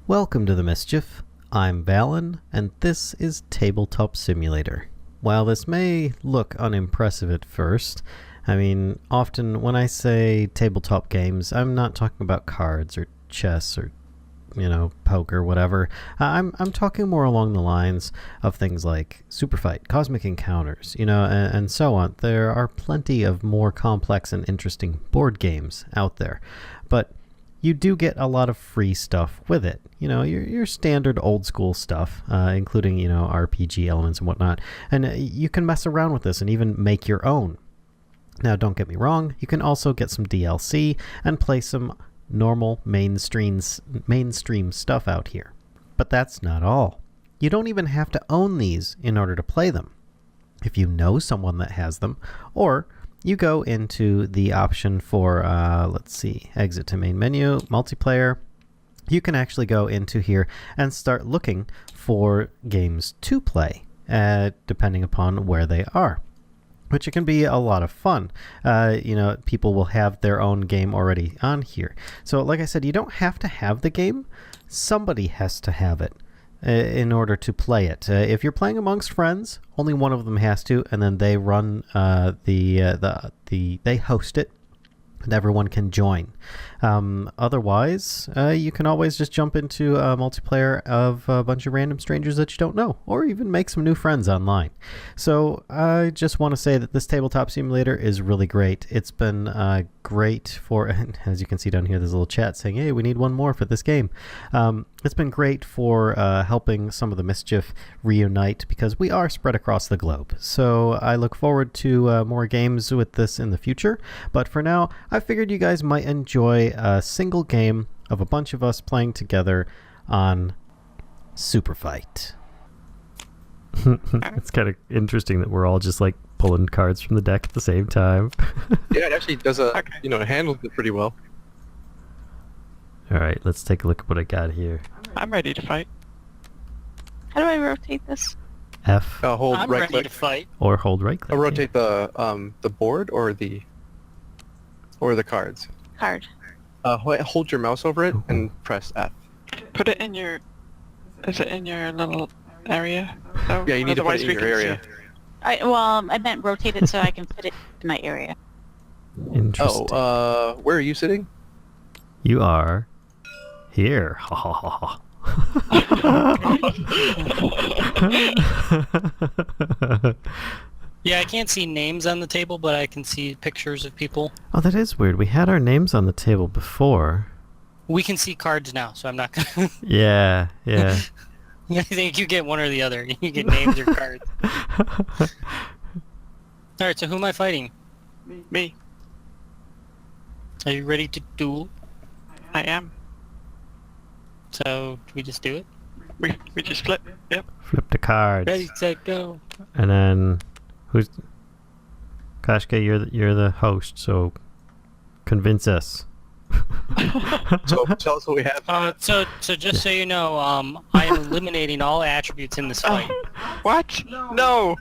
Welcome to the Mischief. I'm Valen, and this is Tabletop Simulator. While this may look unimpressive at first, I mean, often when I say tabletop games, I'm not talking about cards or chess or, poker, whatever. I'm talking more along the lines of things like Superfight, Cosmic Encounters, and so on. There are plenty of more complex and interesting board games out there, but you do get a lot of free stuff with it. Your standard old school stuff, including, RPG elements and whatnot. And you can mess around with this and even make your own. Now, don't get me wrong, you can also get some DLC and play some normal mainstream stuff out here. But that's not all. You don't even have to own these in order to play them. If you know someone that has them, or you go into the option for, exit to main menu, multiplayer. You can actually go into here and start looking for games to play, depending upon where they are, which it can be a lot of fun. People will have their own game already on here. So like I said, you don't have to have the game. Somebody has to have it in order to play it. If you're playing amongst friends, only one of them has to, and then they run they host it, and everyone can join. Otherwise, you can always just jump into a multiplayer of a bunch of random strangers that you don't know, or even make some new friends online. So I just want to say that this Tabletop Simulator is really great. It's been great for, as you can see down here, there's a little chat saying, hey, we need one more for this game. It's been great for helping some of the Mischief reunite, because we are spread across the globe. So I look forward to more games with this in the future. But for now, I figured you guys might enjoy a single game of a bunch of us playing together on Superfight. It's kind of interesting that we're all just like pulling cards from the deck at the same time. Yeah, it actually does handles it pretty well. All right, let's take a look at what I got here. I'm ready to fight. How do I rotate this? F Hold I'm right ready click. to fight. or hold right click. Rotate the board or the cards. Card. Hold your mouse over it and press F. Put it in your... Is it in your little area? So Yeah, you need to put otherwise it in we your can area. I meant rotate it so I can fit it in my area. Interesting. Where are you sitting? You are here. Ha ha ha ha. Yeah, I can't see names on the table, but I can see pictures of people. Oh, that is weird. We had our names on the table before. We can see cards now, so I'm not gonna... Yeah. I think you get one or the other. You get names or cards. Alright, so who am I fighting? Me. Are you ready to duel? I am. So, do we just do it? We just flip. Yep. Flip the cards. Ready, set, go. And then, who's... Kashka, you're the host, so convince us. So tell us what we have. So just so you know, I am eliminating all attributes in this fight. What? No!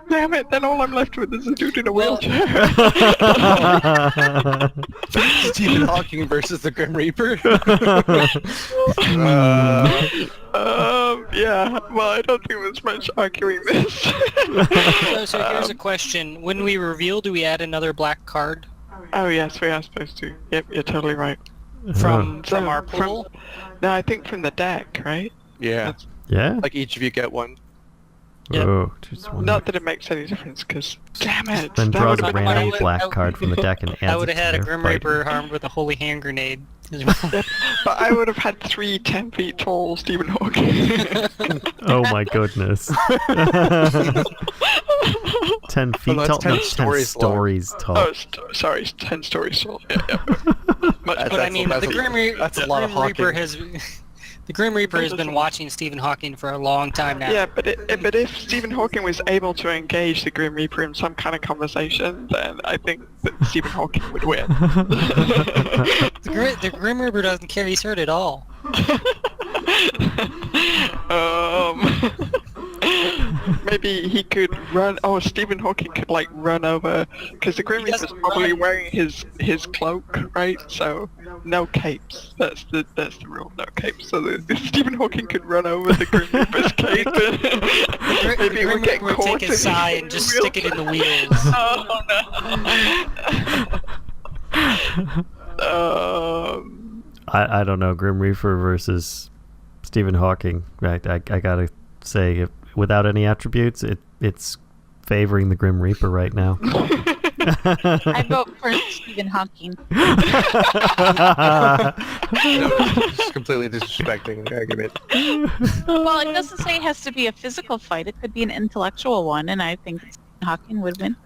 Damn it, then all I'm left with is a dude in a wheelchair. Stephen Hawking versus the Grim Reaper. Yeah, well, I don't think there's much arguing this. So here's a question. When we reveal, do we add another black card Oh, yes, we are supposed to. Yep, you're totally right. from So, our pool? No, I think from the deck, right? Yeah, Yeah? like each of you get one. Yep. Oh, just one. Not that it makes any difference, because, damn it! Then that draw would've the been random my- black card from the deck and add I would it have to had a their Grim fight. Reaper armed with a holy hand grenade as well. But I would have had 3 10-feet tall Stephen Hawking. Oh my goodness. 10 feet that's tall? 10 No, 10 stories long. stories tall. Oh, sorry, 10 stories tall. Yeah. But I mean, that's the a- Grim, that's a the lot of Grim Reaper Hawking. has... The Grim Reaper has been watching Stephen Hawking for a long time now. Yeah, but if Stephen Hawking was able to engage the Grim Reaper in some kind of conversation, then I think that Stephen Hawking would win. The Grim Reaper doesn't care. He's hurt at all. maybe he could run. Oh, Stephen Hawking could like run over because the Grim He Reaper's doesn't probably run. wearing his cloak, right? So no capes. That's the rule. No capes. So Stephen Hawking could run over the Grim Reaper's cape. Maybe The it would Grim get Reaper would caught take his in sigh and just wheel. stick it in the wheels. Oh no. I don't know. Grim Reaper versus Stephen Hawking. Right? I gotta say, without any attributes, it's favoring the Grim Reaper right now. I vote for Stephen Hawking. Just completely disrespecting the argument. Well, it doesn't say it has to be a physical fight. It could be an intellectual one, and I think Stephen Hawking would win.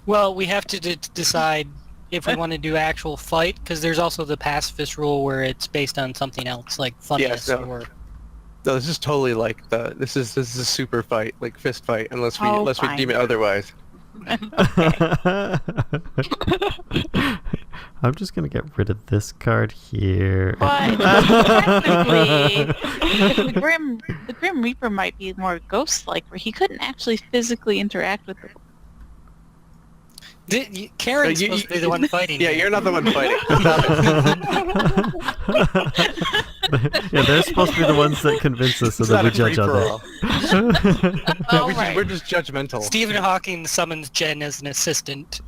Well, we have to decide if we want to do actual fight, because there's also the pacifist rule where it's based on something else, like funniness so- or... No, this is totally like this is a super fight, like fist fight, unless we Fine. deem it otherwise. I'm just gonna get rid of this card here. But technically, if the Grim Reaper might be more ghost-like, where he couldn't actually physically interact with the... Karen's You- supposed to be the one fighting. Yeah, here. you're not the one fighting. Yeah, they're supposed to be the ones that convince us, so It's that not we a judge free-for-all. others. Oh, we're, right. we're just judgmental. Stephen Hawking summons Jen as an assistant.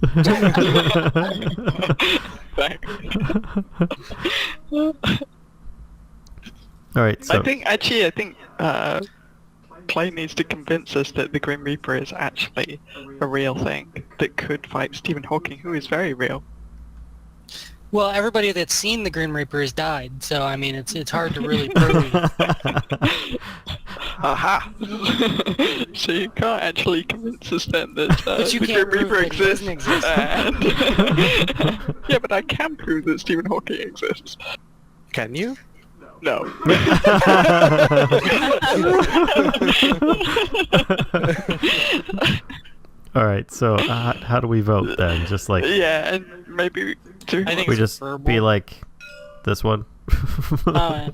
All right, so I think Clay needs to convince us that the Grim Reaper is actually a real thing that could fight Stephen Hawking, who is very real. Well, everybody that's seen the Grim Reaper has died, so I mean, it's hard to really prove. Aha! So you can't actually convince us then that But you the can't Grim prove Reaper that he doesn't exists. exist. And yeah, but I can prove that Stephen Hawking exists. Can you? No. all right, so how do we vote then? Just like Yeah, and maybe do I think we it's just verbal. be like this one. Oh,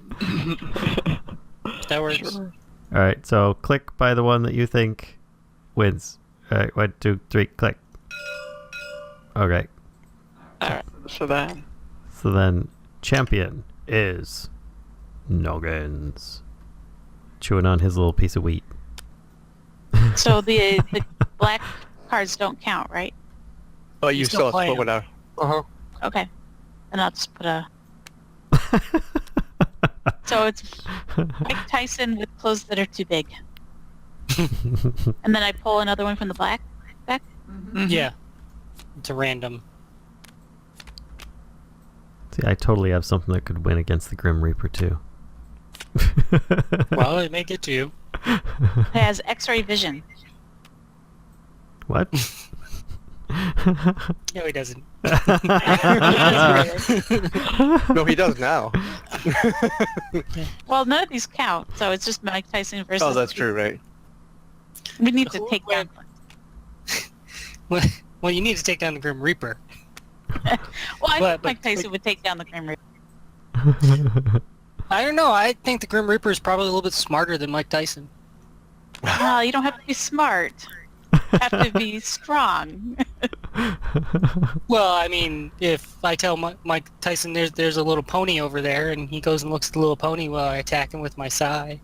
that works. Sure. All right, so click by the one that you think wins. All right, 1, 2, 3, click. Okay, Alright, so then champion is Noggins, chewing on his little piece of wheat. So the black cards don't count, right? Oh, you still still have to put playing. one out. Uh-huh. Okay. Then I'll just put a... So it's Mike Tyson with clothes that are too big. And then I pull another one from the black deck. Yeah. It's a random. See, I totally have something that could win against the Grim Reaper too. Well, it may get to you. It has X-ray vision. What? No, he doesn't. No, he does now. Well, none of these count, so it's just Mike Tyson versus... Oh, that's true, right? We need to take down... Well, you need to take down the Grim Reaper. Well, I But- think Mike Tyson would take down the Grim Reaper. I don't know. I think the Grim Reaper is probably a little bit smarter than Mike Tyson. Well, you don't have to be smart. You have to be strong. Well, I mean, if I tell Mike Tyson there's a little pony over there, and he goes and looks at the little pony while I attack him with my sai.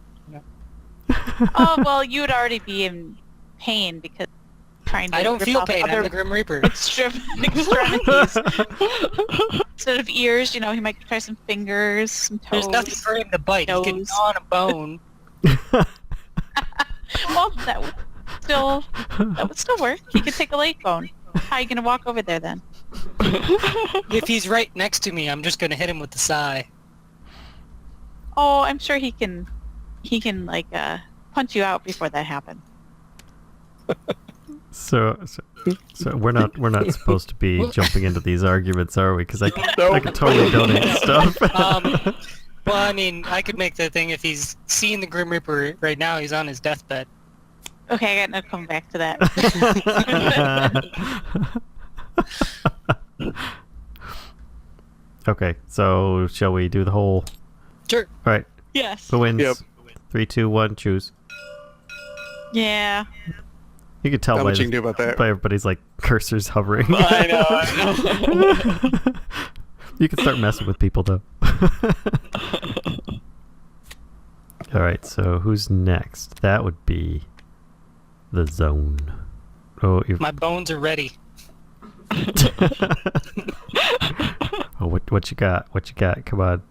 Oh, well, you would already be in pain because trying to I don't rip feel off pain. I'm other the Grim Reaper. extremities. Instead of ears, you know, he might try some fingers, some toes. There's nothing for him to bite. He can nose. gnaw on a bone. Well, that would still work. He could take a leg bone. How are you going to walk over there then? If he's right next to me, I'm just going to hit him with the sai. Oh, I'm sure he can like punch you out before that happens. So we're not supposed to be jumping into these arguments, are we? Because I could totally donate stuff. Well, I mean, I could make the thing if he's seeing the Grim Reaper right now, he's on his deathbed. Okay, I got to come back to that. Okay, so shall we do the whole? Sure. All right, Yes. who wins? Yep. 3, 2, 1, choose. Yeah. You could tell Not by, much you can do about that. by everybody's like cursors hovering. I know. You can start messing with people though. All right, so who's next? That would be the zone. Oh, you've... My bones are ready. Oh, what you got? What you got? Come on.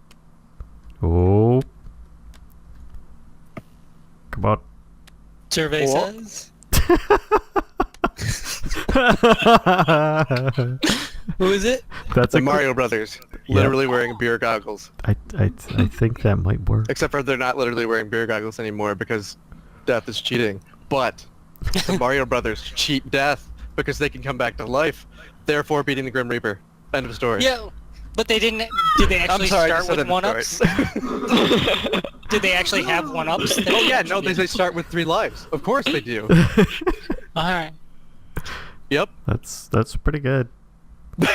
Oh, come on. Survey What? says. Who is it? That's The a Mario Brothers, Yeah. literally wearing beer goggles. I think that might work. Except for they're not literally wearing beer goggles anymore because death is cheating. But the Mario Brothers cheat death because they can come back to life, therefore beating the Grim Reaper. End of story. Yeah, but they didn't. Did they I'm actually sorry, I start just with said end of one-ups? Did they actually have one-ups? Oh yeah, no, they start with 3 lives. Of course they do. All right. Yep. That's pretty good. But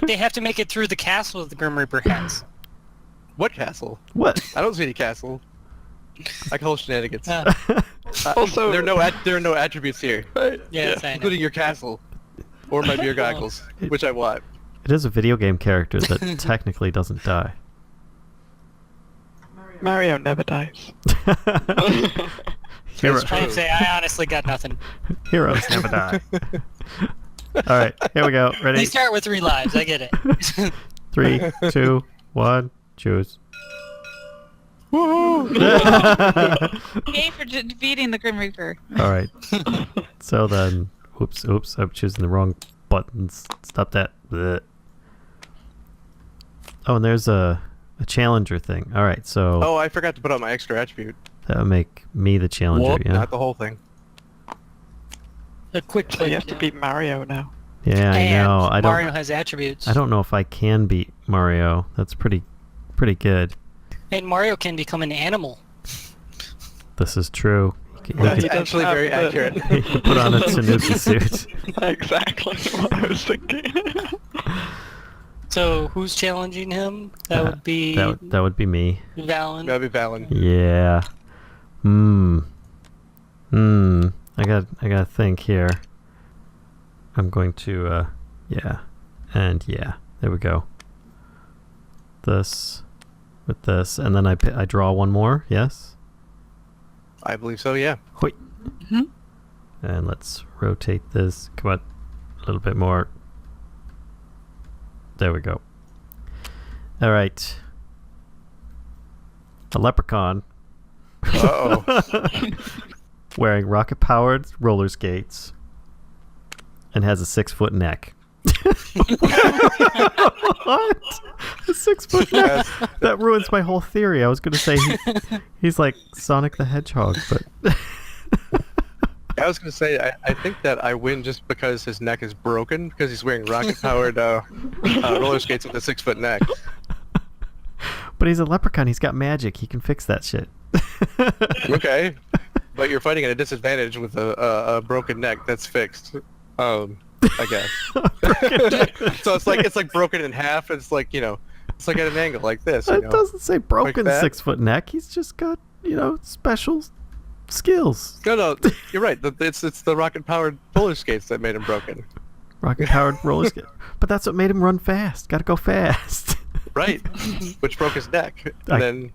they have to make it through the castle the Grim Reaper has. What castle? What? I don't see any castle. I call shenanigans. Also- there are no attributes here, Yes, I know. including your castle or my beer goggles, which I want. It is a video game character that technically doesn't die. Mario never dies. Hero, That's I'd true. say I honestly got nothing. heroes never die. All right, here we go. They Ready? start with 3 lives. I get it. 3, 2, 1, choose. Woohoo! Yay for defeating the Grim Reaper. All right. So then, oops, I'm choosing the wrong buttons. Stop that. Blech. Oh, and there's a challenger thing. All right, so Oh, I forgot to put on my extra attribute. that would make me the challenger. Whoop, Yeah. not the whole thing. A quick So you click. have to beat Mario now. Yeah, I And know. I don't. Mario has attributes. I don't know if I can beat Mario. That's pretty good. And Mario can become an animal. This is true. He Yeah, can, he It's does actually have very the- accurate. he can put on a Tanuki suit. Exactly what I was thinking. So who's challenging him? That would be That would be me. Valen. That'd be Valen. Yeah. I gotta think here. I'm going to yeah, and yeah. There we go. This with this, and then I draw one more. Yes. I believe so, yeah. Hoi. And let's rotate this. Come on, a little bit more. There we go. All right. A leprechaun Uh-oh. wearing rocket-powered roller skates and has a 6-foot neck. What? A 6-foot neck? That ruins my whole theory. I was going to say he's like Sonic the Hedgehog, but I was going to say, I think that I win just because his neck is broken, because he's wearing rocket-powered roller skates with a 6-foot neck. but he's a leprechaun. He's got magic. He can fix that shit. Okay. But you're fighting at a disadvantage with a broken neck that's fixed. I guess. So it's like broken in half. It's like, it's like at an angle like this. It doesn't say broken that? 6-foot neck. He's just got, special skills. No, you're right. It's the rocket-powered roller skates that made him broken. Rocket-powered roller skate. But that's what made him run fast. Got to go fast. Right. Which broke his neck. And then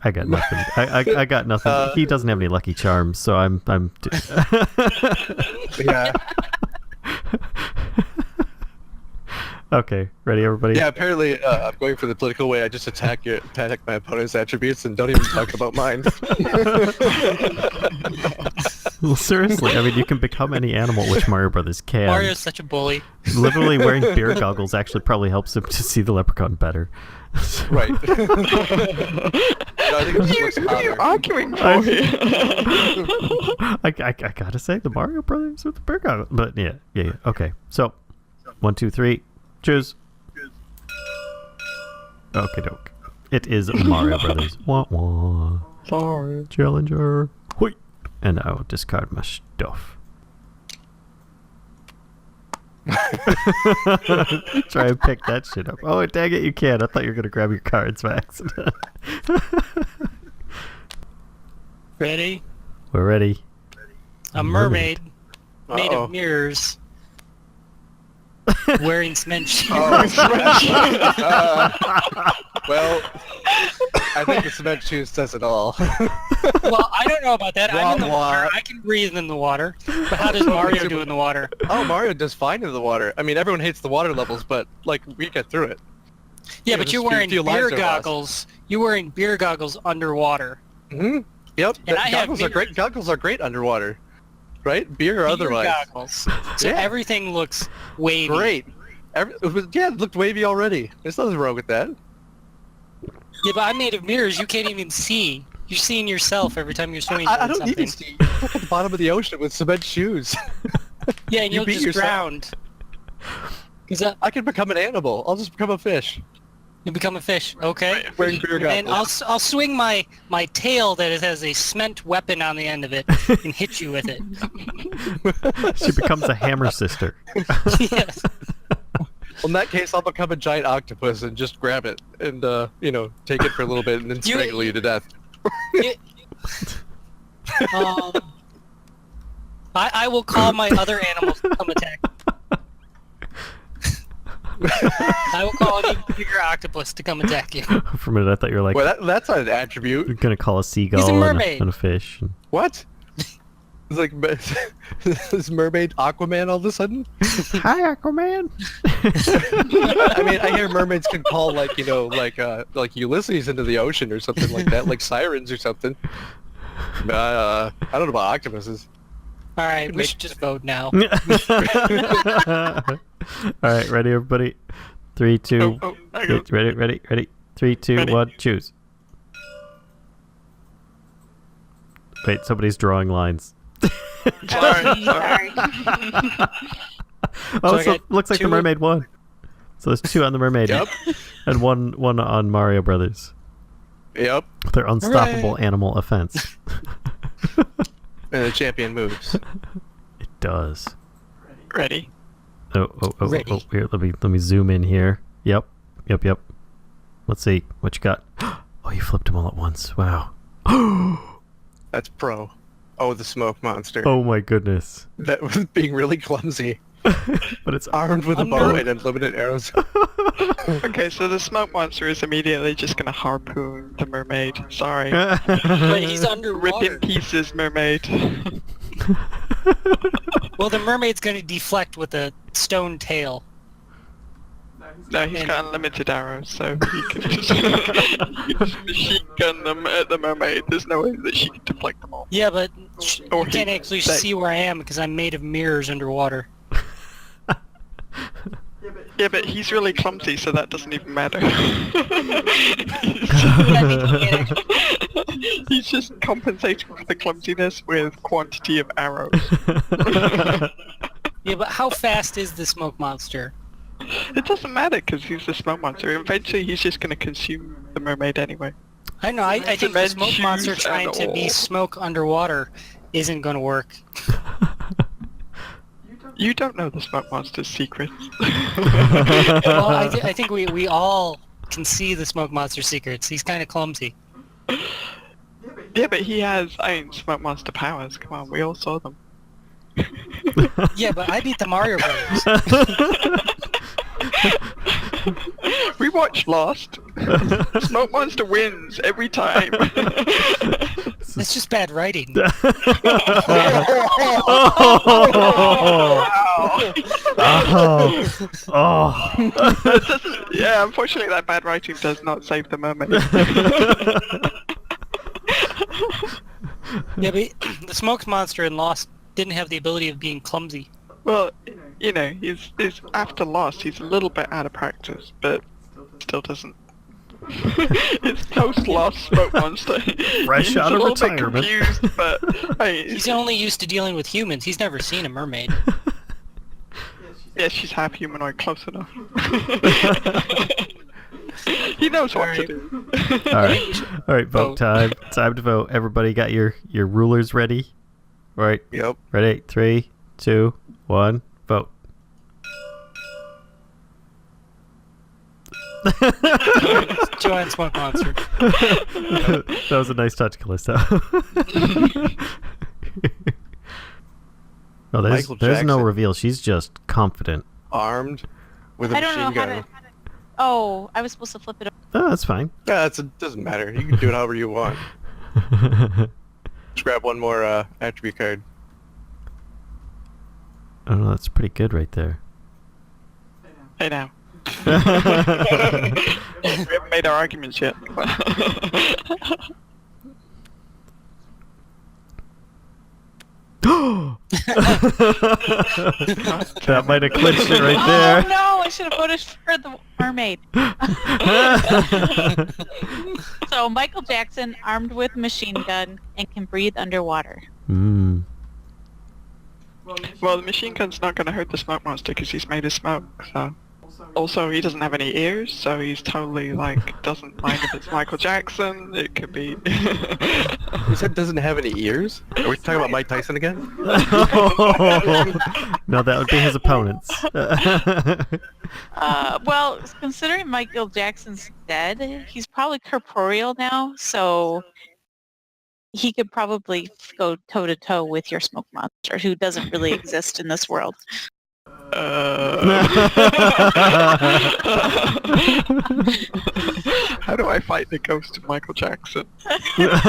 I got nothing. I got nothing. He doesn't have any lucky charms, so I'm. yeah. Okay, ready, everybody? Yeah, apparently I'm going for the political way. I just attack my opponent's attributes and don't even talk about mine. Well, seriously, I mean, you can become any animal, which Mario Brothers can. Mario's such a bully. Literally wearing beer goggles actually probably helps him to see the leprechaun better. Right. No, I think it just looks What are you hotter. arguing for here? I gotta say, the Mario Brothers with the beer goggles. But yeah. Okay, so 1, 2, 3, choose. Okay, doke. It is Mario Brothers. Wah wah. Sorry. Challenger. Hoi. And I will discard my stuff. Try and pick that shit up. Oh, dang it, you can't. I thought you were going to grab your cards by accident. Ready? We're ready. A mermaid made Uh-oh. of mirrors wearing cement shoes. Well, I think the cement shoes says it all. Well, I don't know about that. I'm in the Wah, water. wah. I can breathe in the water. But how does Mario do in the water? Oh, Mario does fine in the water. I mean, everyone hates the water levels, but like we get through it. Yeah, Yeah, but just you're few- wearing few lives beer are lost. goggles. You're wearing beer goggles underwater. Mm-hmm. Yep. And the I have goggles are great. mirrors. Goggles are great underwater, right? Beer or Beer otherwise. goggles. So Yeah. everything looks wavy. Great. It looked wavy already. There's nothing wrong with that. Yeah, but I'm made of mirrors. You can't even see. You're seeing yourself every time you're swimming I towards don't something. even see. Look at the bottom of the ocean with cement shoes. Yeah, and You you'll beat just yourself. drown. Because I can become an animal. I'll just become a fish. you become a fish. Okay. Wearing beer goggles. And I'll swing my tail that has a cement weapon on the end of it and hit you with it. She becomes a hammer sister. Yes. Well, in that case, I'll become a giant octopus and just grab it and, take it for a little bit and then strangle you to death. Um, I will call my other animals to come attack. I will call an even bigger octopus to come attack you. For a minute, I thought you were like, Well, that's not an attribute. you're gonna call a seagull He's a and mermaid. and a fish. What? It's like this mermaid Aquaman all of a sudden. Hi, Aquaman. I mean, I hear mermaids can call like Ulysses into the ocean or something like that, like sirens or something. I don't know about octopuses. All right, we should just vote now. All right, ready, everybody? 3, 2. hang on. Ready. 3, 2, Ready. 1. Choose. Wait, somebody's drawing lines. Sorry. Sorry. Oh, I so got looks like the 2. mermaid won. So there's 2 on the mermaid, Yep. and one on Mario Brothers. Yep. Their unstoppable Hooray. animal offense. And the champion moves. It does. Ready? Oh, Ready. here, let me zoom in here. Yep. Let's see what you got. Oh, you flipped them all at once. Wow. That's pro. Oh, the smoke monster. Oh my goodness. That was being really clumsy. But it's Armed with a bow and unlimited arrows. Okay, so the smoke monster is immediately just gonna harpoon the mermaid. Sorry. But he's Rip underwater. in pieces, mermaid. Well, the mermaid's going to deflect with a stone tail. No, he's got unlimited arrows, so he can just machine gun them at the mermaid. There's no way that she can deflect them all. Yeah, but Or you can't he- actually that- see where I am because I'm made of mirrors underwater. Yeah, but he's really clumsy, so that doesn't even matter. He's just compensating for the clumsiness with quantity of arrows. Yeah, but how fast is the smoke monster? It doesn't matter because he's a smoke monster. Eventually, he's just going to consume the mermaid anyway. I know, I think the Cement smoke monster shoes trying and to be all. smoke underwater isn't going to work. You don't know the smoke monster's secrets. Well, I think we all can see the smoke monster secrets. He's kind of clumsy. Yeah, but he has, smoke monster powers. Come on, we all saw them. Yeah, but I beat the Mario Brothers. We watched Lost. Smoke monster wins every time. It's just bad writing. Yeah, unfortunately that bad writing does not save the mermaid. Yeah, but the smoke monster in Lost didn't have the ability of being clumsy. Well, he's after Lost, he's a little bit out of practice, but still doesn't. It's post-Lost smoke monster. Fresh He's out a of little bit retirement. confused, but He's only used to dealing with humans. He's never seen a mermaid. yeah, she's half humanoid, close enough. He knows what to do. All right, vote time. Time to vote. Everybody got your rulers ready? All right, Yep. ready? 3, 2, 1, vote. go ahead, Smoke Monster. That was a nice touch, Callisto. Oh, there's no Jackson. reveal. She's just confident. Armed with a I don't know machine how gun. to... Oh, I was supposed to flip it over. Oh, that's fine. Yeah, it doesn't matter. You can do it however you want. Just grab one more attribute card. Oh, no, that's pretty good right there. Hey now. We haven't made our arguments yet. That might have clinched it right there. Oh no, I should have voted for the mermaid. So Michael Jackson, armed with a machine gun and can breathe underwater. Mm. Well, the machine gun's not going to hurt the smoke monster because he's made of smoke, so... Also, he doesn't have any ears, so he's totally, like, doesn't mind if it's Michael Jackson. It could be... You said doesn't have any ears? Are we talking about Mike Tyson again? No, that would be his opponents. Well, considering Michael Jackson's dead, he's probably corporeal now, so he could probably go toe-to-toe with your smoke monster, who doesn't really exist in this world. How do I fight the ghost of Michael Jackson? There's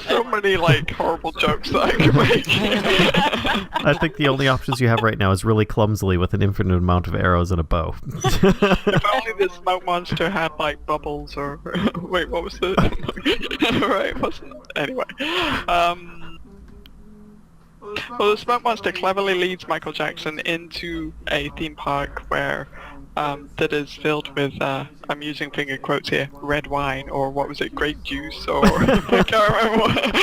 so many, like, horrible jokes that I can make. I think the only options you have right now is really clumsily with an infinite amount of arrows and a bow. If only the smoke monster had, like, bubbles or... Wait, what was the... Right, wasn't... Anyway. Well, the smoke monster cleverly leads Michael Jackson into a theme park where that is filled with, I'm using finger quotes here, red wine, or what was it, grape juice, or I can't remember what.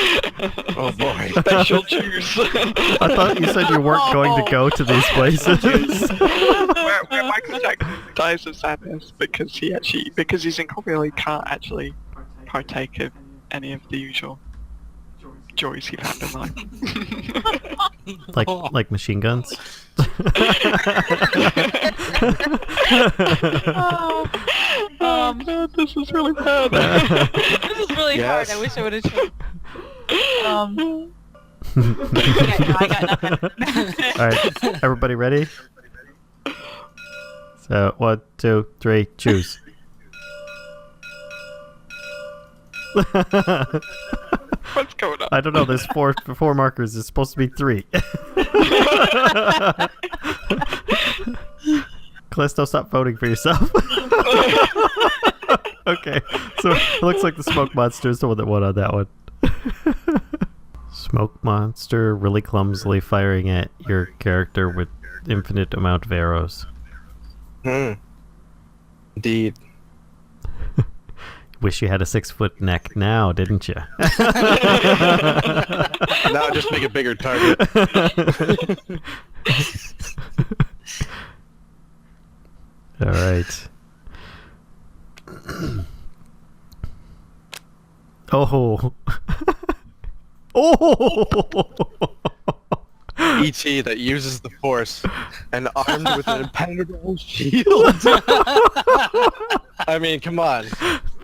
Oh boy. Special juice. I thought you said you weren't going to go to these places. where Michael Jackson dies of sadness because he's incorporeal, he can't actually partake of any of the usual joys he found in life. Like machine guns? Oh god, this is really bad. This is really hard. I wish I would have chosen. Yeah, no, I got nothing. Alright, everybody ready? So, 1, 2, 3, choose. What's going on? I don't know, there's four markers, it's supposed to be 3. Callisto, stop voting for yourself. Okay, so it looks like the smoke monster is the one that won on that one. Smoke monster really clumsily firing at your character with infinite amount of arrows. Indeed. Wish you had a 6-foot neck now, didn't you? Now just make a bigger target. All right. Oh. Oh. E.T. that uses the Force and armed with an impenetrable shield. I mean, come on.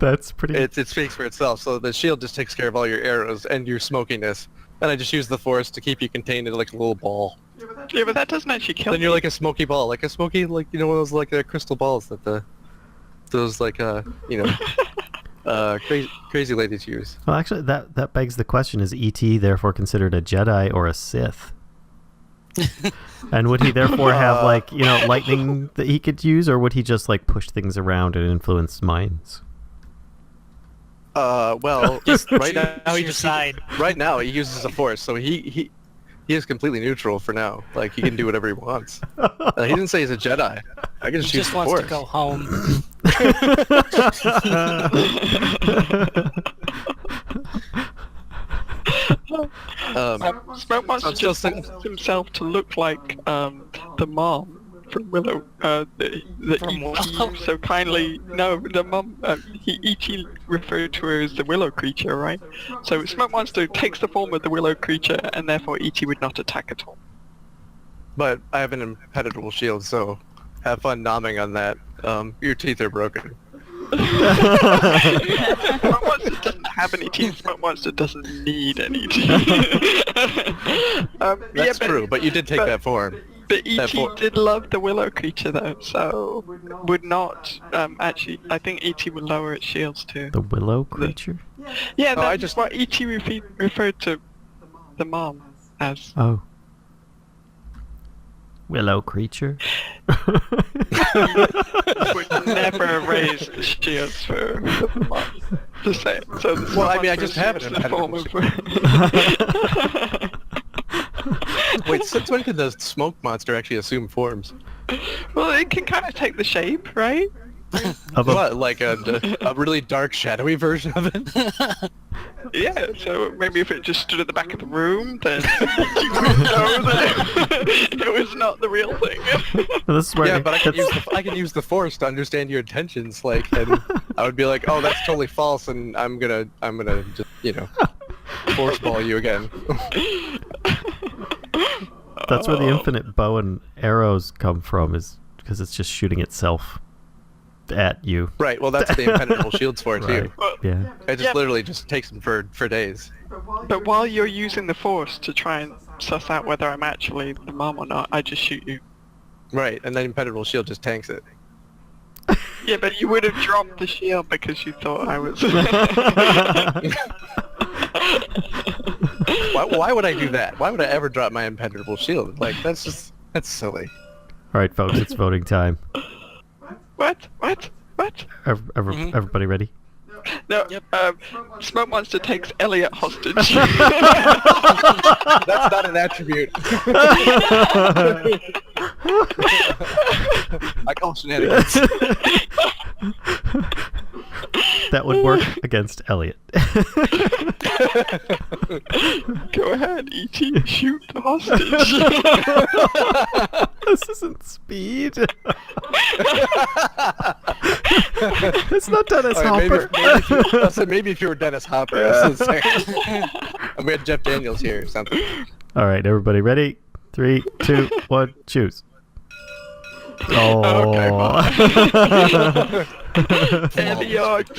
That's pretty... It speaks for itself. So the shield just takes care of all your arrows and your smokiness. And I just use the Force to keep you contained in like a little ball. Yeah, but that doesn't actually kill Then you're like a smoky ball. Like a smoky, like, you know, one of those like crystal balls that those like, you know, crazy ladies use. Well, actually, that begs the question, is E.T. therefore considered a Jedi or a Sith? And would he therefore have, like, you know, lightning that he could use, or would he just, like, push things around and influence minds? Well, Just right now he decide. Right now he uses the Force, so he is completely neutral for now. Like, he can do whatever he wants. He didn't say he's a Jedi. I can He just use just the wants Force. to go home. Smoke Monster I'm just still wants himself to look like the mom from Willow, that From E.T. Willow? so kindly. No, the mom. E.T. referred to her as the Willow creature, right? So Smoke Monster takes the form of the Willow creature, and therefore E.T. would not attack at all. But I have an impenetrable shield, so have fun nomming on that. Your teeth are broken. Smoke Monster doesn't have any teeth. Smoke Monster doesn't need any teeth. That's true, but you did take that form. But E.T. did love the willow creature though, so would not actually. I think E.T. would lower its shields too. The willow creature? Yeah, that's what E.T. referred to the mom as. Oh. Willow creature? Would never raise the shields for the mom. Just saying. So Well, I mean, I just have it in form of. Wait, since when can the smoke monster actually assume forms? Well, it can kind of take the shape, right? What, like a really dark, shadowy version of it? Yeah, so maybe if it just stood at the back of the room, then you would know that it was not the real thing. Well, this is where Yeah, but I can use the force to understand your intentions, like, and I would be like, oh, that's totally false, and I'm gonna just, force ball you again. That's where the infinite bow and arrows come from, is because it's just shooting itself at you. Right, well, that's what the impenetrable shield's for, too. Right. Yeah. It just literally just takes them for days. But while you're using the force to try and suss out whether I'm actually the mom or not, I just shoot you. Right, and then impenetrable shield just tanks it. Yeah, but you would have dropped the shield because you thought I was... Why would I do that? Why would I ever drop my impenetrable shield? Like, that's silly. All right, folks, it's voting time. What? Everybody ready? No, Smoke Monster takes Elliot hostage. That's not an attribute. I call shenanigans. That would work against Elliot. Go ahead, E.T. Shoot the hostage. This isn't speed. It's not Dennis Hopper. Maybe if you were Dennis Hopper. That's insane. We had Jeff Daniels here or something. All right, everybody ready? 3, 2, 1, choose. Oh. Elliot.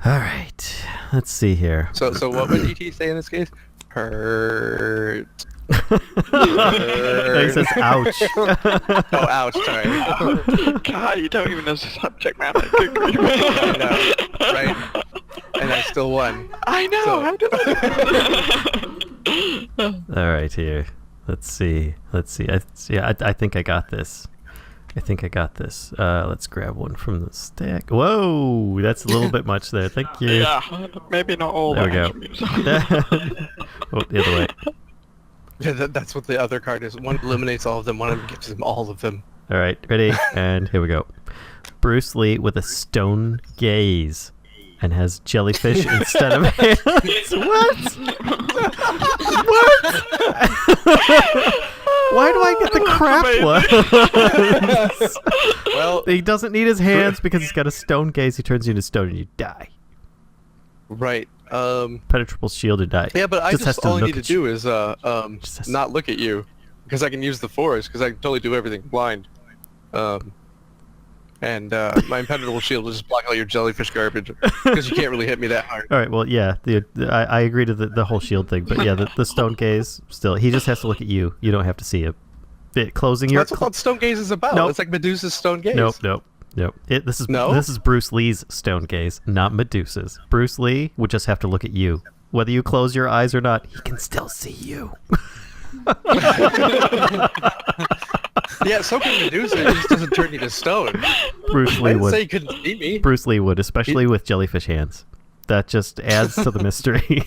All right. Let's see here. So what would E.T. say in this case? Hurt. No, he says ouch. Oh, ouch, sorry. God, you don't even know the subject matter. Good grief. I know, right? And I still won. I know. So- How did I... All right, here. Let's see. I think I got this. Let's grab one from the stack. Whoa, that's a little bit much there. Thank you. Yeah, maybe not all There we go. attributes. Oh, the other way. Yeah, that's what the other card is. One eliminates all of them, one of them gives them all of them. All right, ready? And here we go. Bruce Lee with a stone gaze and has jellyfish instead of hands. What? What? Why do I get the crap one? Well, He doesn't need his hands because he's got a stone gaze. He turns you into stone and you die. right. Penetrable shield or die. Yeah, but has all I look need to at you. do is not look at you, because I can use the force, because I can totally do everything blind. And my impenetrable shield will just block all your jellyfish garbage, because you can't really hit me that hard. All right, well, yeah, I agree to the whole shield thing, but yeah, the stone gaze, still, he just has to look at you. You don't have to see him. Closing your... That's what stone gaze is about. Nope. It's like Medusa's stone gaze. Nope. This No? is Bruce Lee's stone gaze, not Medusa's. Bruce Lee would just have to look at you. Whether you close your eyes or not, he can still see you. Yeah, so can Medusa. It just doesn't turn you to stone. Bruce I Lee didn't say would. you couldn't see me. Bruce Lee would, especially with jellyfish hands. That just adds to the mystery.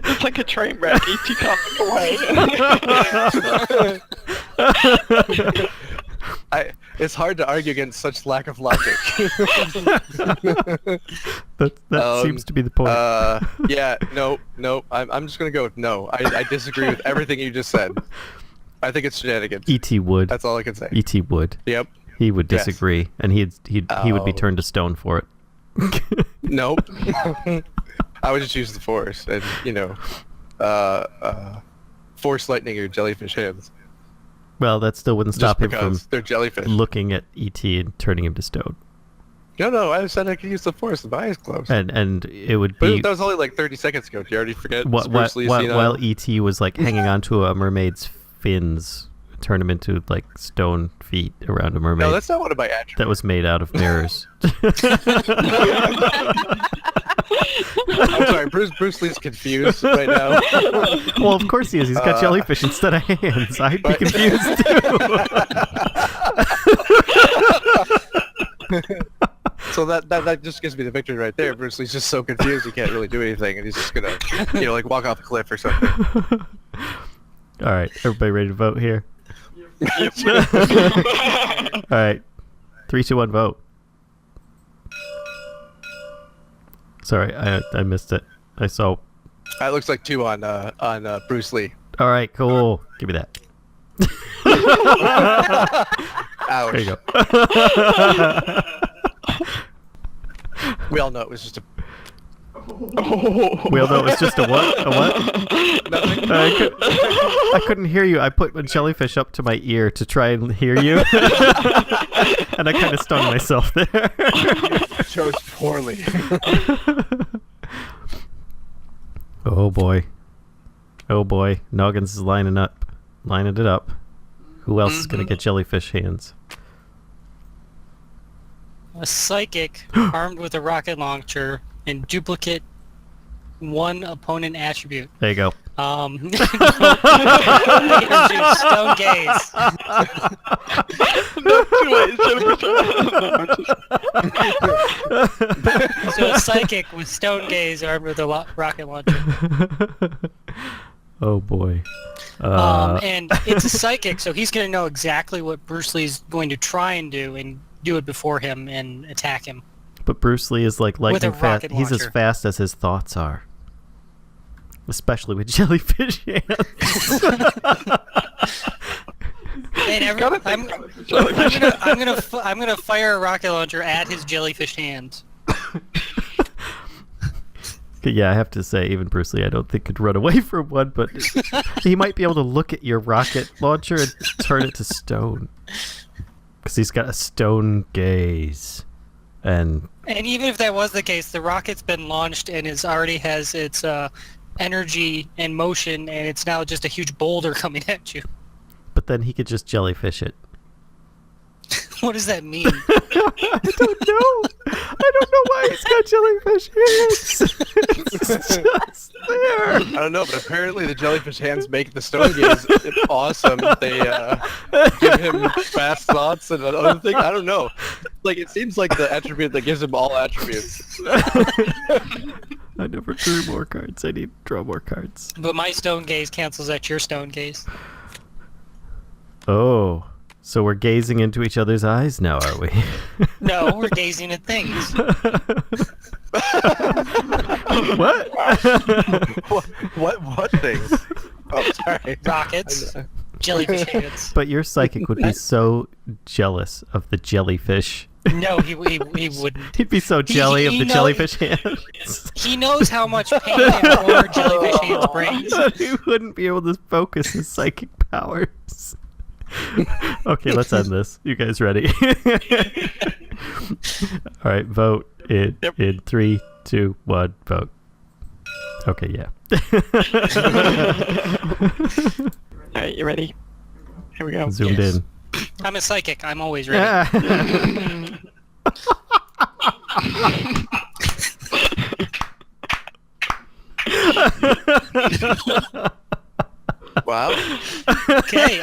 It's like a train wreck. E.T. can't look away. It's hard to argue against such lack of logic. That seems to be the point. Yeah, no. I'm just gonna go with no. I disagree with everything you just said. I think it's shenanigans. E.T. would. That's all I can say. E.T. would. Yep. He would Yes. disagree, and he would be Oh. turned to stone for it. Nope. I would just use the force and, force lightning your jellyfish hands. Well, that still wouldn't Just stop him from because they're jellyfish. looking at E.T. and turning him to stone. No, I said I could use the force. My eyes closed. And it would But be that was only like 30 seconds ago. Do you already forget? while E.T. was like hanging onto a mermaid's fins, turn him into like stone feet around a mermaid. No, that's not one of my attributes. That was made out of mirrors. I'm sorry, Bruce Lee's confused right now. Well, of course he is. He's got jellyfish instead of hands. I'd be confused too. So that just gives me the victory right there. Bruce Lee's just so confused he can't really do anything, and he's just gonna, like walk off a cliff or something. All right, everybody ready to vote here? All right, 3, 2, 1, vote. Sorry, I missed it. I saw. It looks like 2 on Bruce Lee. All right, cool. Give me that. Ouch. There you go. We all know it was just a. We all know it was just a what? A what? Nothing. I couldn't hear you. I put a jellyfish up to my ear to try and hear you, and I kind of stung myself there. You chose poorly. Oh boy. Oh boy. Noggins is lining it up. Who else is gonna get jellyfish hands? A psychic armed with a rocket launcher and duplicate one opponent attribute. There you go. Stone gaze. So a psychic with stone gaze armed with a rocket launcher. Oh boy. And it's a psychic, so he's going to know exactly what Bruce Lee's going to try and do it before him and attack him. But Bruce Lee is like lightning fast. rocket He's as launcher. fast as his thoughts are. Especially with jellyfish hands. And I'm gonna fire a rocket launcher at his jellyfish hands. Yeah, I have to say, even Bruce Lee, I don't think could run away from one, but he might be able to look at your rocket launcher and turn it to stone. Because he's got a stone gaze. And even if that was the case, the rocket's been launched and already has its energy and motion, and it's now just a huge boulder coming at you. but then he could just jellyfish it. What does that mean? I don't know. I don't know why he's got jellyfish hands. It's just there. I don't know, but apparently the jellyfish hands make the stone gaze awesome. They give him fast thoughts and other things. I don't know. Like, it seems like the attribute that gives him all attributes. I never drew more cards. I need to draw more cards. But my stone gaze cancels out your stone gaze. Oh. So we're gazing into each other's eyes now, are we? No, we're gazing at things. What? What things? Oh, sorry. Rockets, jellyfish hands. But your psychic would be so jealous of the jellyfish. No, he wouldn't. He'd be so jelly of the know- jellyfish hands. He knows how much pain and horror jellyfish hands brings. He wouldn't be able to focus his psychic powers. Okay, let's end this. You guys ready? All right, vote in 3, 2, 1, vote. Okay, yeah. Alright, you ready? Here we go. Zoomed in. I'm a psychic. I'm always ready. Wow. Okay,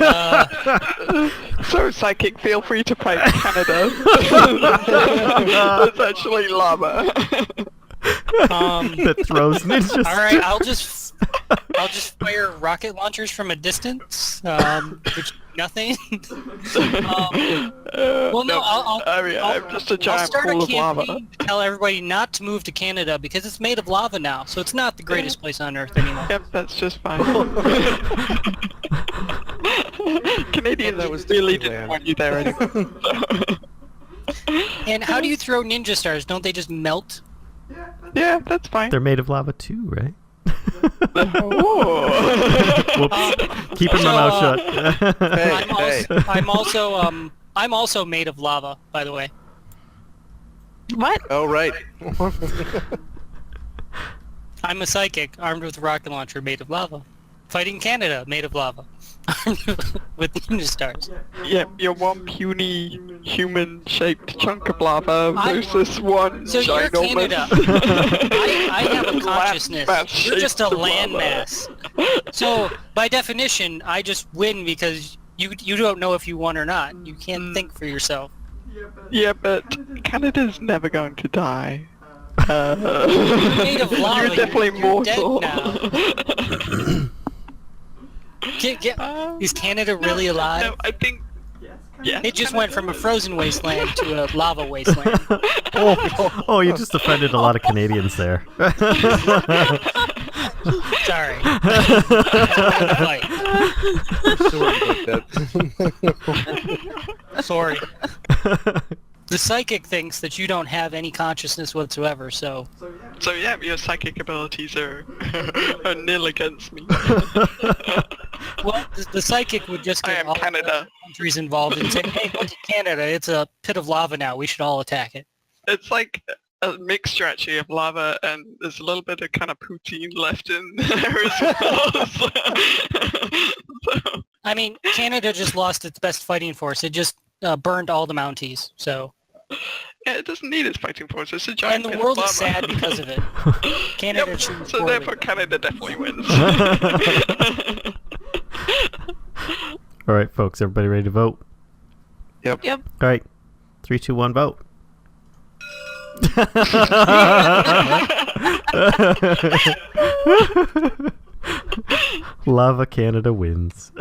So, Psychic, feel free to fight Canada. It's actually lava. That throws ninja alright, I'll just fire rocket launchers from a distance, which nothing. Well, no, I'm just a I'll giant start pool a of lava. campaign to tell everybody not to move to Canada because it's made of lava now, so it's not the greatest place on Earth anymore. Yep, that's just fine. Canadians That was really Disneyland. didn't want you there anyway. And how do you throw ninja stars? Don't they just melt? Yeah, that's fine. They're made of lava too, right? Oh. Whoops. Keeping my mouth shut. Hey. I'm also made of lava, by the way. What? Oh, right. I'm a psychic armed with a rocket launcher made of lava. Fighting Canada made of lava. With ninja stars. Yep, you're one puny human-shaped chunk of lava versus one So you're ginormous... Canada. I have a consciousness. You're just a landmass. So, by definition, I just win because you don't know if you won or not. You can't think for yourself. Yeah, but Canada's never going to die. You're made of lava. You're definitely you're mortal. dead now. Is Canada really alive? No, I think... Yeah, It just went from a frozen wasteland to a lava wasteland. Oh, you just offended a lot of Canadians there. Sorry. Fight. Sorry. The psychic thinks that you don't have any consciousness whatsoever, so... So yeah, your psychic abilities are nil against me. Well, the psychic would just I get am all Canada. the countries involved and say, hey, look at Canada, it's a pit of lava now, we should all attack it. It's like a mixture actually of lava and there's a little bit of kind of poutine left in there as well. So, I mean, Canada just lost its best fighting force. It just burned all the Mounties, so... yeah, it doesn't need its fighting force. It's a giant And the pit of world lava. is sad because of it. Canada Yep, chooses so poorly. therefore Canada definitely wins. All right, folks, everybody ready to vote? Yep. Yep. All right, 3, 2, 1, vote. Lava Canada wins.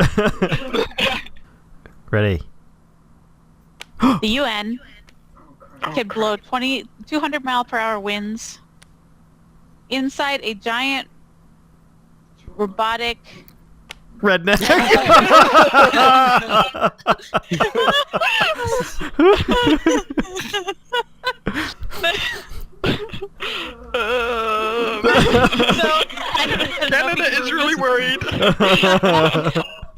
Ready? The UN could blow 200 mile per hour winds inside a giant robotic Redneck. Canada is really worried.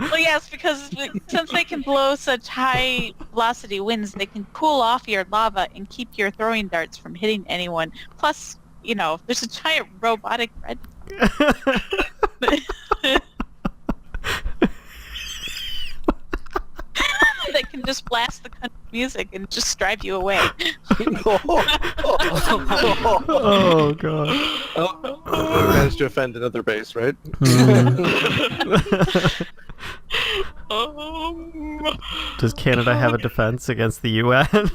Well, yes, because since they can blow such high velocity winds, they can cool off your lava and keep your throwing darts from hitting anyone. Plus, you know, there's a giant robotic red. That can just blast the country music and just drive you away. Oh god. Oh, managed to offend another base, right? Does Canada have a defense against the UN? Not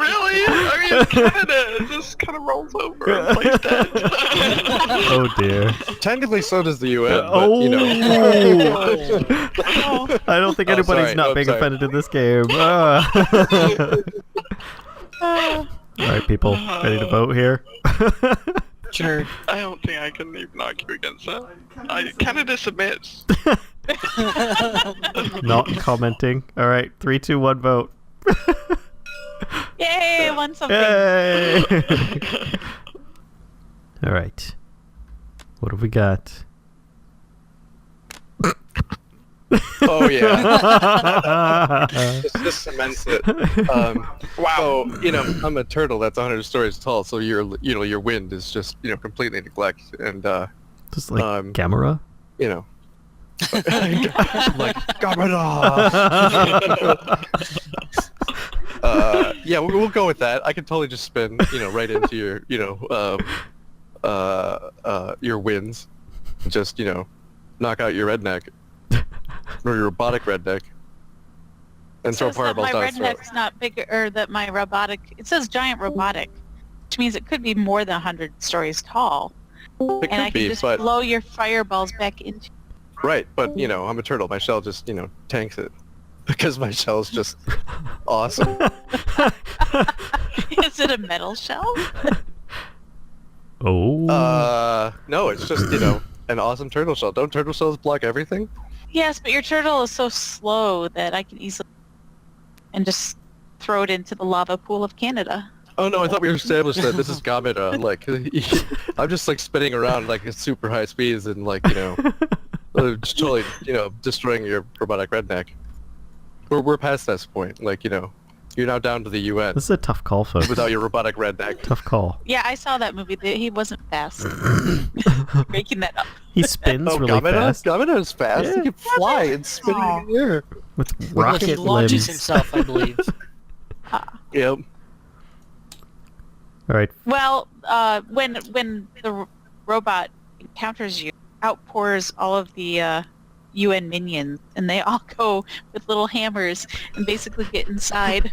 really. I mean, Canada just kind of rolls over and plays dead. Oh dear. Technically, so does the UN. But, Oh. you know. I don't think anybody's sorry. not Oh, being sorry. offended in this game. All right, people, ready to vote here? Sure. I don't think I can even argue against that. Canada submits. Not commenting. All right, 3, 2, 1, vote. Yay, I won something. Yay! All right. What have we got? Oh yeah. Just cements it. Wow. So I'm a turtle that's 100 stories tall. So your wind is just completely neglected and Just like camera? like camera. Yeah, we'll go with that. I can totally just spin right into your winds, just knock out your redneck. Or your robotic redneck. And throw It says that fireballs my down his throat. redneck's not big, or that my robotic, it says giant robotic, which means it could be more than 100 stories tall. It And I could can be, just but blow your fireballs back into. right, but I'm a turtle. My shell just tanks it because my shell's just awesome. Is it a metal shell? Oh. No, it's just an awesome turtle shell. Don't turtle shells block everything? Yes, but your turtle is so slow that I can easily and just throw it into the lava pool of Canada. Oh no, I thought we established that this is Gamera. Like, I'm just like spinning around like at super high speeds and like just totally destroying your robotic redneck. We're past that point. Like you're now down to the UN This is a tough call, folks. without your robotic redneck. Tough call. Yeah, I saw that movie. He wasn't fast. Making that up. He spins Oh, really fast Gamera is fast. Yeah. He can fly and spin in the air. with Well, he rocket launches limbs. himself, I believe. Yep. All right. Well, when the robot encounters you, outpours all of the UN minions, and they all go with little hammers and basically get inside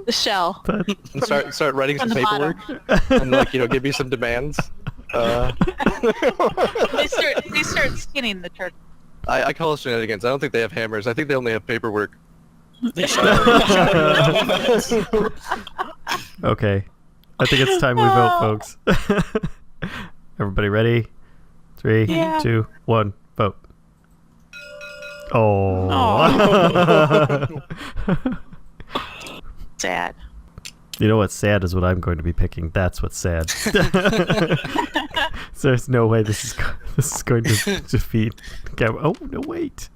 the shell. That, And start writing some from the paperwork and like give me some demands. They start skinning the turtle. I call it shenanigans. I don't think they have hammers. I think they only have paperwork. They should. okay. I think it's time we vote, folks. Everybody ready? 3, Yeah. 2, 1, vote. Oh. Sad. You know what's sad is what I'm going to be picking. That's what's sad. So there's no way this is going to defeat. Oh no, wait.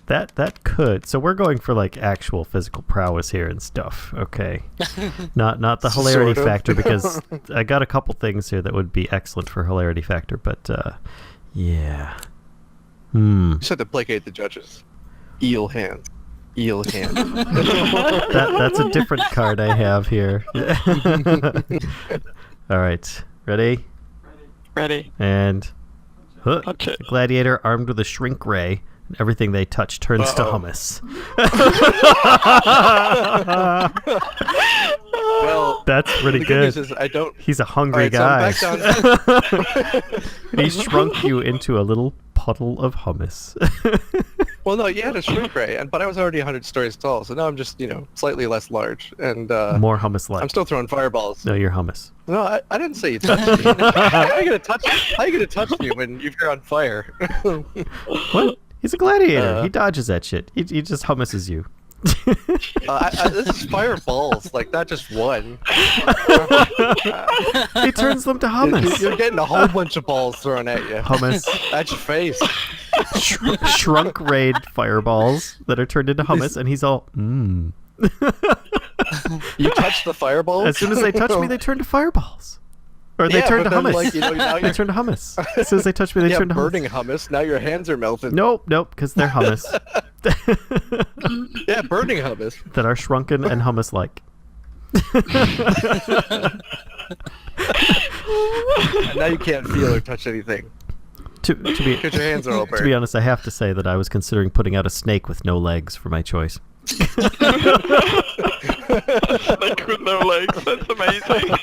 That could. So we're going for like actual physical prowess here and stuff. Okay. Not the hilarity Sort of. factor, because I got a couple things here that would be excellent for hilarity factor, but yeah. You just have to placate the judges. Eel hand. Eel hand. That's a different card I have here. All right. Ready? Ready. And Touch it. the gladiator armed with a shrink ray. And everything they touch turns to Uh-oh. hummus. Well, That's pretty the good news good. is I don't. He's a hungry Alright, so I'm guy. back down. And he shrunk you into a little puddle of hummus. Well, no, you had a shrink ray, but I was already 100 stories tall, so now I'm just slightly less large, and More hummus like. I'm still throwing fireballs. No, you're hummus. No, I didn't say you touched me. How you gonna touch me when you're on fire? What? He's a gladiator. Uh. He dodges that shit. He just hummuses you. This is fireballs, like not just one. He turns them to hummus. You're getting a whole bunch of balls thrown at you. Hummus. At your face. Shrunk rayed fireballs that are turned into hummus, and he's all, mmm. You touch the fireballs? As soon as they touch me, they turn to fireballs. Or they Yeah, turn to but then, hummus. like, now They you're turn to hummus. As soon as they touch me, they yeah, turn to burning hummus. hummus. Now your hands are melting. Nope, because they're hummus. Yeah, burning hummus. That are shrunken and hummus-like. And now you can't feel or touch anything To be because your hands are all to burned. be honest, I have to say that I was considering putting out a snake with no legs for my choice. Snake with no legs. That's amazing.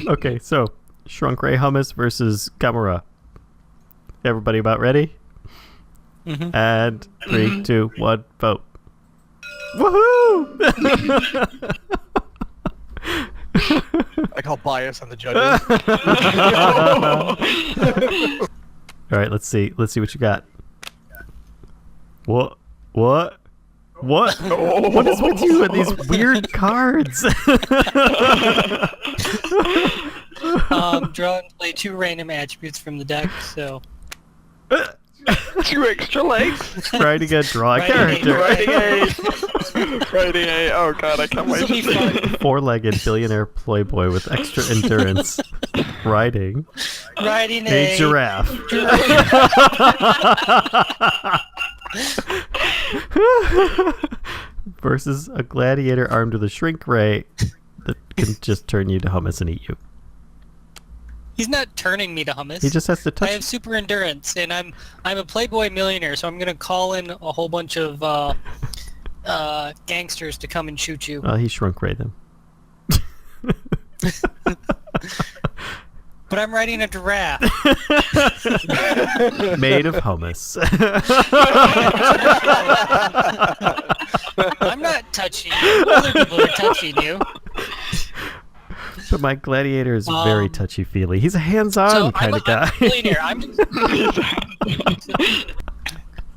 Okay, so Shrunk Ray Hummus versus Gamera. Everybody about ready? Mhm. And 3, 2, 1, vote. Woohoo! I call bias on the judges. All right, let's see what you got. What? What is with you and these weird cards? Draw and play 2 random attributes from the deck, so... 2 extra legs. Writing a draw a Writing a- character. Writing A. Writing A. Oh god, I can't wait This'll to be see. fun. 4-legged billionaire playboy with extra endurance. Riding Riding a a... giraffe. Versus a gladiator armed with a shrink ray that can just turn you to hummus and eat you. He's not turning me to hummus. He just has to I touch. have super endurance, and I'm a playboy millionaire, so I'm gonna call in a whole bunch of gangsters to come and shoot you. He shrunk ray them. But I'm riding a giraffe. Made of hummus. I'm not touching you. Other people are touching you. But my gladiator is very touchy-feely. He's a hands-on So kind I'm of guy. a millionaire. I'm just,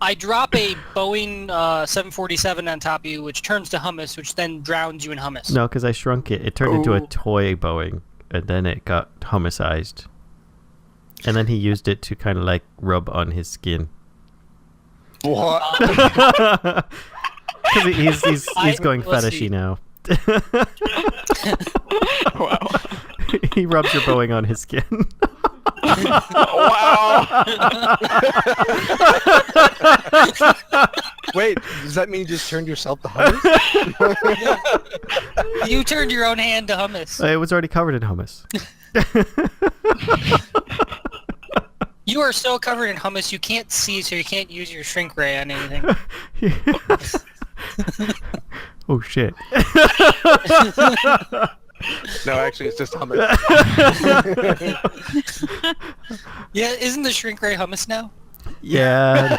I drop a Boeing 747 on top of you, which turns to hummus, which then drowns you in hummus. No, because I shrunk it. It turned into a toy Boeing, and then it got hummusized. And then he used it to kind of like rub on his skin. What? Because he's going Let's fetishy see. now. Wow. He rubs your Boeing on his skin. Wow. Wait, does that mean you just turned yourself to hummus? You turned your own hand to hummus. It was already covered in hummus. You are so covered in hummus you can't see, so you can't use your shrink ray on anything. Oh shit. No, actually, it's just hummus. Yeah, isn't the shrink ray hummus now? Yeah.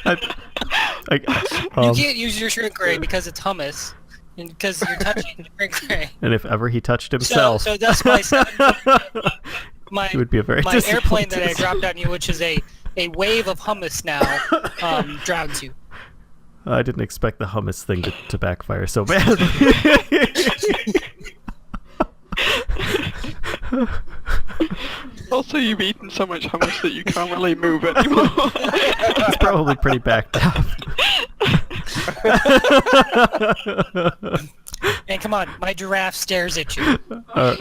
You can't use your shrink ray because it's hummus, and because you're touching the shrink ray. And if ever he touched himself, So that's my my he would be a very my airplane that I disappointed- dropped on you, which is a wave of hummus now, drowns you. I didn't expect the hummus thing to backfire so bad. Also, you've eaten so much hummus that you can't really move anymore. It's probably pretty backed up. And come on, my giraffe stares at you. All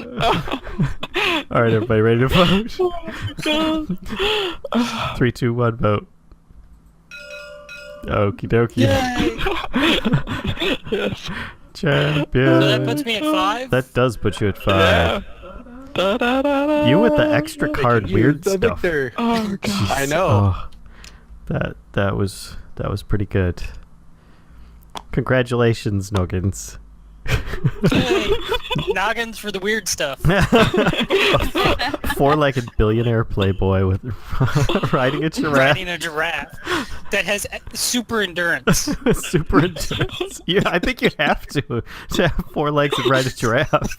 right, everybody, ready to vote? 3, 2, 1, vote. Okie dokie. Yes. Champion. So that puts me at 5. That does put you at 5. Yeah. Da, da, da, da. You with the extra card Making you weird the stuff. victor. Oh god. I know. Oh, that was pretty good. Congratulations, Noggins. Hey, noggins for the weird stuff. Four-legged billionaire playboy with riding a giraffe. Riding a giraffe that has super endurance. Super intense. Yeah, I think you have to have 4 legs and ride a giraffe.